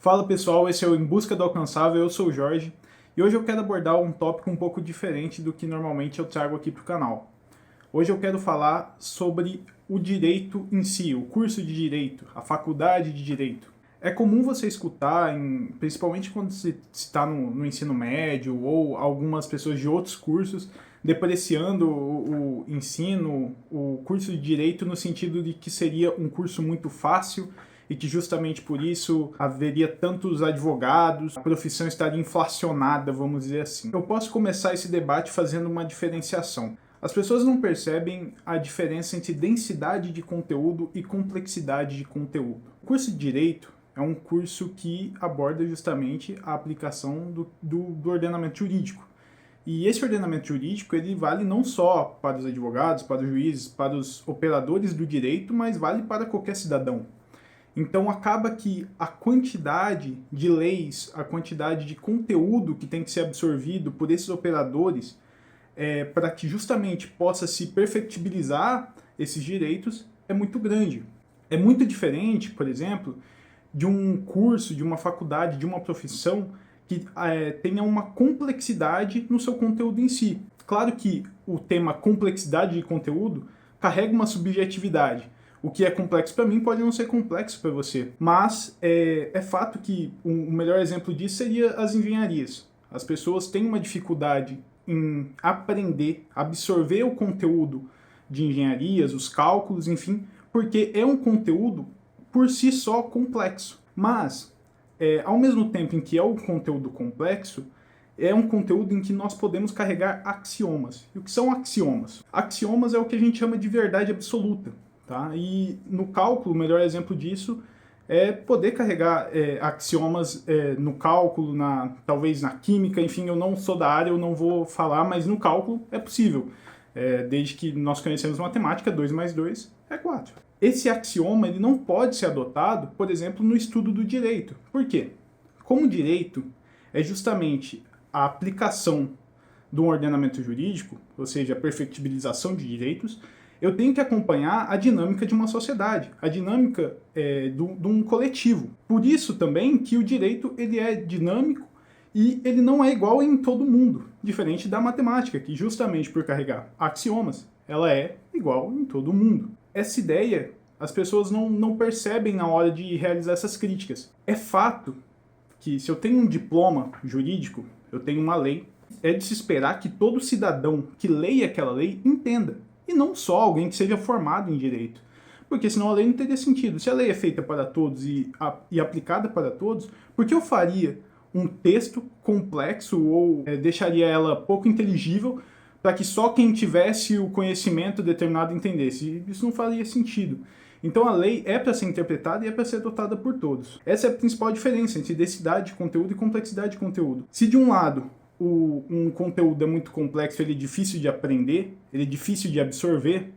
Fala pessoal, esse é o Em Busca do Alcançável, eu sou o Jorge e hoje eu quero abordar um tópico um pouco diferente do que normalmente eu trago aqui para o canal. Hoje eu quero falar sobre o direito em si, o curso de direito, a faculdade de direito. É comum você escutar, principalmente quando se está no ensino médio ou algumas pessoas de outros cursos, depreciando o ensino, o curso de direito no sentido de que seria um curso muito fácil e que justamente por isso haveria tantos advogados, a profissão estaria inflacionada, vamos dizer assim. Eu posso começar esse debate fazendo uma diferenciação. As pessoas não percebem a diferença entre densidade de conteúdo e complexidade de conteúdo. O curso de Direito é um curso que aborda justamente a aplicação do ordenamento jurídico. E esse ordenamento jurídico ele vale não só para os advogados, para os juízes, para os operadores do direito, mas vale para qualquer cidadão. Então acaba que a quantidade de leis, a quantidade de conteúdo que tem que ser absorvido por esses operadores para que justamente possa se perfectibilizar esses direitos é muito grande. É muito diferente, por exemplo, de um curso, de uma faculdade, de uma profissão que tenha uma complexidade no seu conteúdo em si. Claro que o tema complexidade de conteúdo carrega uma subjetividade. O que é complexo para mim pode não ser complexo para você. Mas é fato que o melhor exemplo disso seria as engenharias. As pessoas têm uma dificuldade em aprender, absorver o conteúdo de engenharias, os cálculos, enfim, porque é um conteúdo por si só complexo. Mas, ao mesmo tempo em que é um conteúdo complexo, é um conteúdo em que nós podemos carregar axiomas. E o que são axiomas? Axiomas é o que a gente chama de verdade absoluta. Tá? E no cálculo, o melhor exemplo disso é poder carregar axiomas no cálculo, talvez na química, enfim, eu não sou da área, eu não vou falar, mas no cálculo é possível. Desde que nós conhecemos matemática, 2 mais 2 é 4. Esse axioma ele não pode ser adotado, por exemplo, no estudo do direito. Por quê? Como o direito é justamente a aplicação de um ordenamento jurídico, ou seja, a perfectibilização de direitos, eu tenho que acompanhar a dinâmica de uma sociedade, a dinâmica de um coletivo. Por isso também que o direito ele é dinâmico e ele não é igual em todo mundo, diferente da matemática, que justamente por carregar axiomas, ela é igual em todo mundo. Essa ideia as pessoas não percebem na hora de realizar essas críticas. É fato que se eu tenho um diploma jurídico, eu tenho uma lei, é de se esperar que todo cidadão que leia aquela lei entenda. E não só alguém que seja formado em direito. Porque senão a lei não teria sentido. Se a lei é feita para todos e aplicada para todos, por que eu faria um texto complexo ou deixaria ela pouco inteligível para que só quem tivesse o conhecimento determinado entendesse? Isso não faria sentido. Então a lei é para ser interpretada e é para ser adotada por todos. Essa é a principal diferença entre densidade de conteúdo e complexidade de conteúdo. Se de um lado um conteúdo é muito complexo, ele é difícil de aprender, ele é difícil de absorver,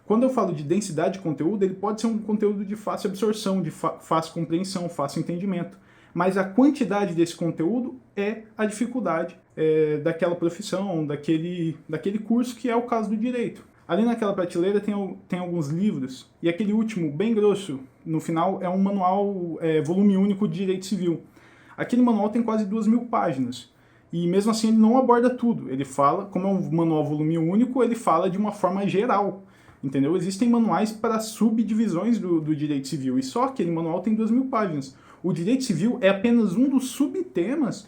quando eu falo de densidade de conteúdo, ele pode ser um conteúdo de fácil absorção, de fácil compreensão, fácil entendimento. Mas a quantidade desse conteúdo é a dificuldade daquela profissão, daquele curso, que é o caso do direito. Ali naquela prateleira tem alguns livros, e aquele último, bem grosso, no final, é um manual, volume único de direito civil. Aquele manual tem quase 2.000 páginas. E mesmo assim ele não aborda tudo. Ele fala, como é um manual volume único, ele fala de uma forma geral. Entendeu? Existem manuais para subdivisões do direito civil. E só aquele manual tem 2.000 páginas. O direito civil é apenas um dos subtemas,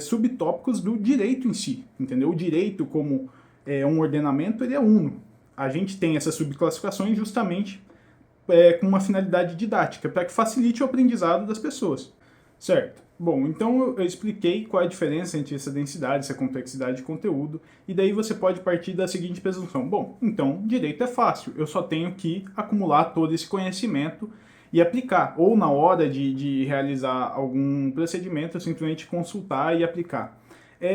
subtópicos do direito em si. Entendeu? O direito como um ordenamento, ele é uno. A gente tem essas subclassificações justamente com uma finalidade didática, para que facilite o aprendizado das pessoas. Certo? Bom, então eu expliquei qual é a diferença entre essa densidade, essa complexidade de conteúdo, e daí você pode partir da seguinte presunção. Bom, então direito é fácil, eu só tenho que acumular todo esse conhecimento e aplicar, ou na hora de realizar algum procedimento, eu simplesmente consultar e aplicar.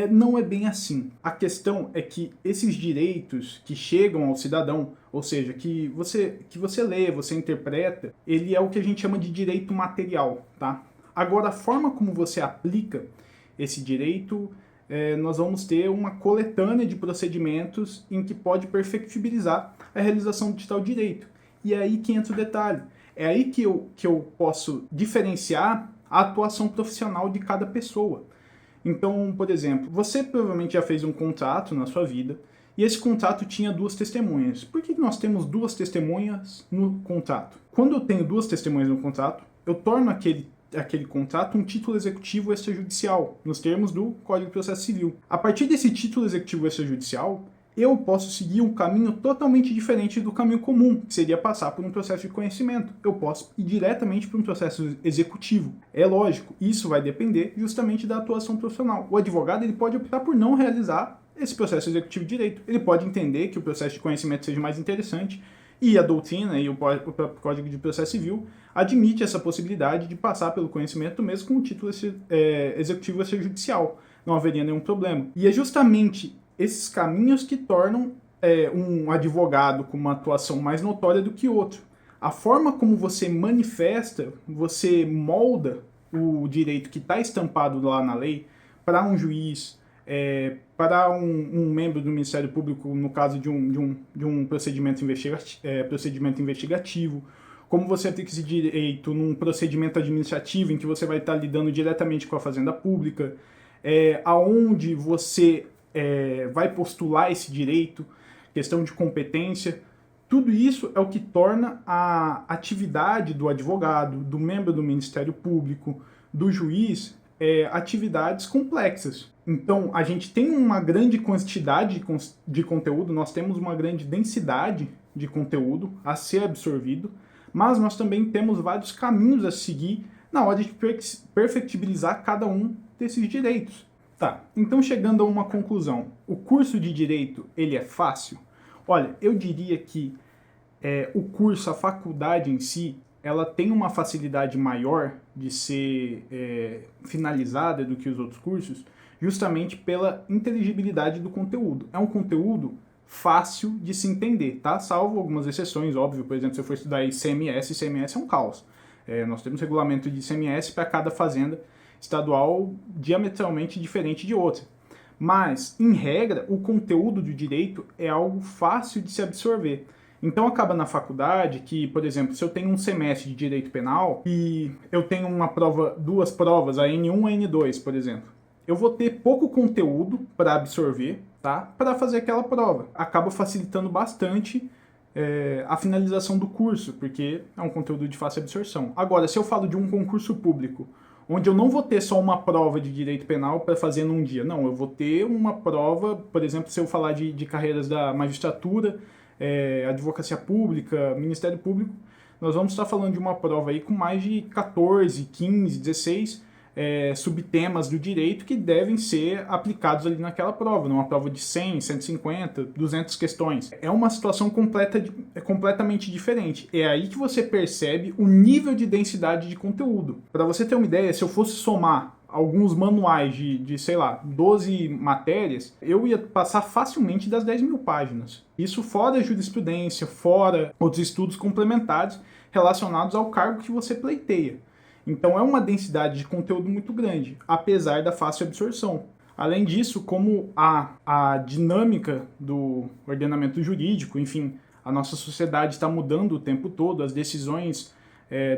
Não é bem assim. A questão é que esses direitos que chegam ao cidadão, ou seja, que você lê, você interpreta, ele é o que a gente chama de direito material, tá? Agora, a forma como você aplica esse direito, nós vamos ter uma coletânea de procedimentos em que pode perfectibilizar a realização de tal direito. E é aí que entra o detalhe. É aí que eu posso diferenciar a atuação profissional de cada pessoa. Então, por exemplo, você provavelmente já fez um contrato na sua vida e esse contrato tinha 2 testemunhas. Por que nós temos 2 testemunhas no contrato? Quando eu tenho 2 testemunhas no contrato, eu torno aquele contrato um título executivo extrajudicial, nos termos do Código de Processo Civil. A partir desse título executivo extrajudicial, eu posso seguir um caminho totalmente diferente do caminho comum, que seria passar por um processo de conhecimento. Eu posso ir diretamente para um processo executivo. É lógico, isso vai depender justamente da atuação profissional. O advogado ele pode optar por não realizar esse processo executivo de direito. Ele pode entender que o processo de conhecimento seja mais interessante e a doutrina e o próprio Código de Processo Civil admite essa possibilidade de passar pelo conhecimento mesmo com o título executivo extrajudicial. Não haveria nenhum problema. E é justamente esses caminhos que tornam um advogado com uma atuação mais notória do que outro. A forma como você manifesta, você molda o direito que está estampado lá na lei para um juiz, para um membro do Ministério Público, no caso de um procedimento investigativo, como você aplica esse direito num procedimento administrativo em que você vai estar lidando diretamente com a Fazenda Pública, aonde você vai postular esse direito, questão de competência, tudo isso é o que torna a atividade do advogado, do membro do Ministério Público, do juiz, atividades complexas. Então, a gente tem uma grande quantidade de conteúdo, nós temos uma grande densidade de conteúdo a ser absorvido, mas nós também temos vários caminhos a seguir na hora de perfectibilizar cada um desses direitos. Tá, então chegando a uma conclusão, o curso de Direito, ele é fácil? Olha, eu diria que o curso, a faculdade em si, ela tem uma facilidade maior de ser finalizada do que os outros cursos, justamente pela inteligibilidade do conteúdo. É um conteúdo fácil de se entender, tá? Salvo algumas exceções, óbvio, por exemplo, se eu for estudar ICMS é um caos. Nós temos regulamento de ICMS para cada fazenda estadual diametralmente diferente de outra. Mas, em regra, o conteúdo do direito é algo fácil de se absorver. Então acaba na faculdade que, por exemplo, se eu tenho um semestre de direito penal e eu tenho duas provas, a N1 e a N2, por exemplo, eu vou ter pouco conteúdo para absorver, tá? Para fazer aquela prova. Acaba facilitando bastante a finalização do curso, porque é um conteúdo de fácil absorção. Agora, se eu falo de um concurso público, onde eu não vou ter só uma prova de direito penal para fazer num dia. Não, eu vou ter uma prova, por exemplo, se eu falar de carreiras da magistratura, advocacia pública, Ministério Público, nós vamos estar falando de uma prova aí com mais de 14, 15, 16 subtemas do direito que devem ser aplicados ali naquela prova, numa prova de 100, 150, 200 questões. É uma situação completamente diferente. É aí que você percebe o nível de densidade de conteúdo. Para você ter uma ideia, se eu fosse somar alguns manuais de, sei lá, 12 matérias, eu ia passar facilmente das 10.000 páginas. Isso fora a jurisprudência, fora outros estudos complementares relacionados ao cargo que você pleiteia. Então é uma densidade de conteúdo muito grande, apesar da fácil absorção. Além disso, como a dinâmica do ordenamento jurídico, enfim, a nossa sociedade está mudando o tempo todo, as decisões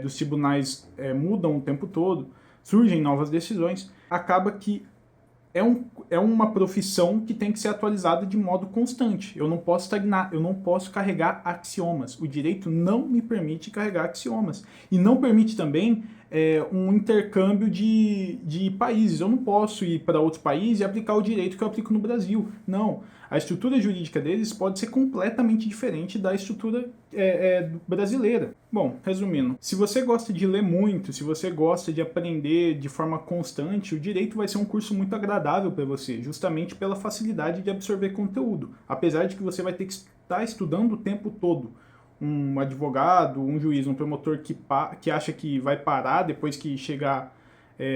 dos tribunais mudam o tempo todo, surgem novas decisões, acaba que é uma profissão que tem que ser atualizada de modo constante. Eu não posso estagnar, eu não posso carregar axiomas. O direito não me permite carregar axiomas. E não permite também um intercâmbio de países. Eu não posso ir para outro país e aplicar o direito que eu aplico no Brasil. Não. A estrutura jurídica deles pode ser completamente diferente da estrutura brasileira. Bom, resumindo, se você gosta de ler muito, se você gosta de aprender de forma constante, o direito vai ser um curso muito agradável para você, justamente pela facilidade de absorver conteúdo, apesar de que você vai ter que estar estudando o tempo todo. Um advogado, um juiz, um promotor que acha que vai parar depois que chegar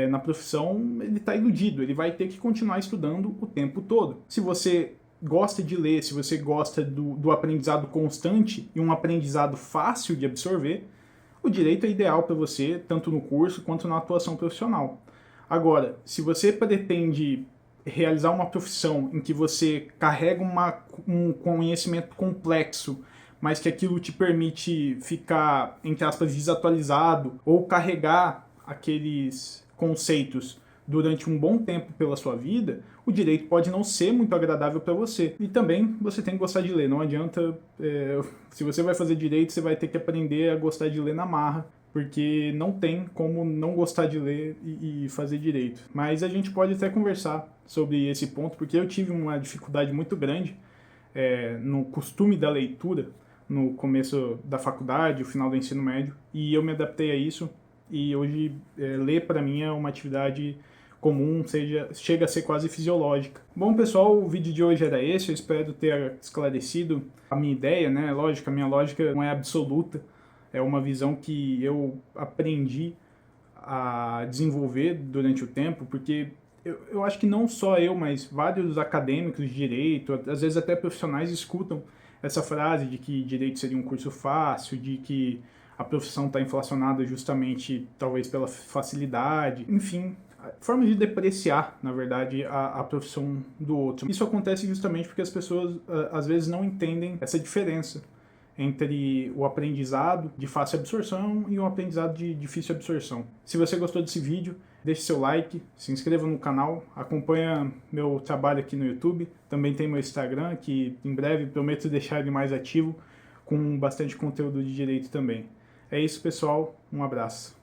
na profissão, ele está iludido, ele vai ter que continuar estudando o tempo todo. Se você gosta de ler, se você gosta do aprendizado constante e um aprendizado fácil de absorver, o direito é ideal para você, tanto no curso quanto na atuação profissional. Agora, se você pretende realizar uma profissão em que você carrega um conhecimento complexo, mas que aquilo te permite ficar, entre aspas, desatualizado, ou carregar aqueles conceitos durante um bom tempo pela sua vida, o direito pode não ser muito agradável para você. E também você tem que gostar de ler. Não adianta, se você vai fazer direito, você vai ter que aprender a gostar de ler na marra, porque não tem como não gostar de ler e fazer direito. Mas a gente pode até conversar sobre esse ponto, porque eu tive uma dificuldade muito grande no costume da leitura no começo da faculdade, o final do ensino médio, e eu me adaptei a isso, e hoje ler para mim é uma atividade comum, chega a ser quase fisiológica. Bom, pessoal, o vídeo de hoje era esse, eu espero ter esclarecido a minha ideia, né? Lógico, a minha lógica não é absoluta, é uma visão que eu aprendi a desenvolver durante o tempo, porque eu acho que não só eu, mas vários acadêmicos de direito, às vezes até profissionais, escutam essa frase de que direito seria um curso fácil, de que a profissão está inflacionada justamente, talvez, pela facilidade, enfim, formas de depreciar, na verdade, a profissão do outro. Isso acontece justamente porque as pessoas, às vezes, não entendem essa diferença entre o aprendizado de fácil absorção e o aprendizado de difícil absorção. Se você gostou desse vídeo, deixe seu like, se inscreva no canal, acompanha meu trabalho aqui no YouTube, também tem meu Instagram, que em breve prometo deixar ele mais ativo, com bastante conteúdo de direito também. É isso, pessoal, um abraço.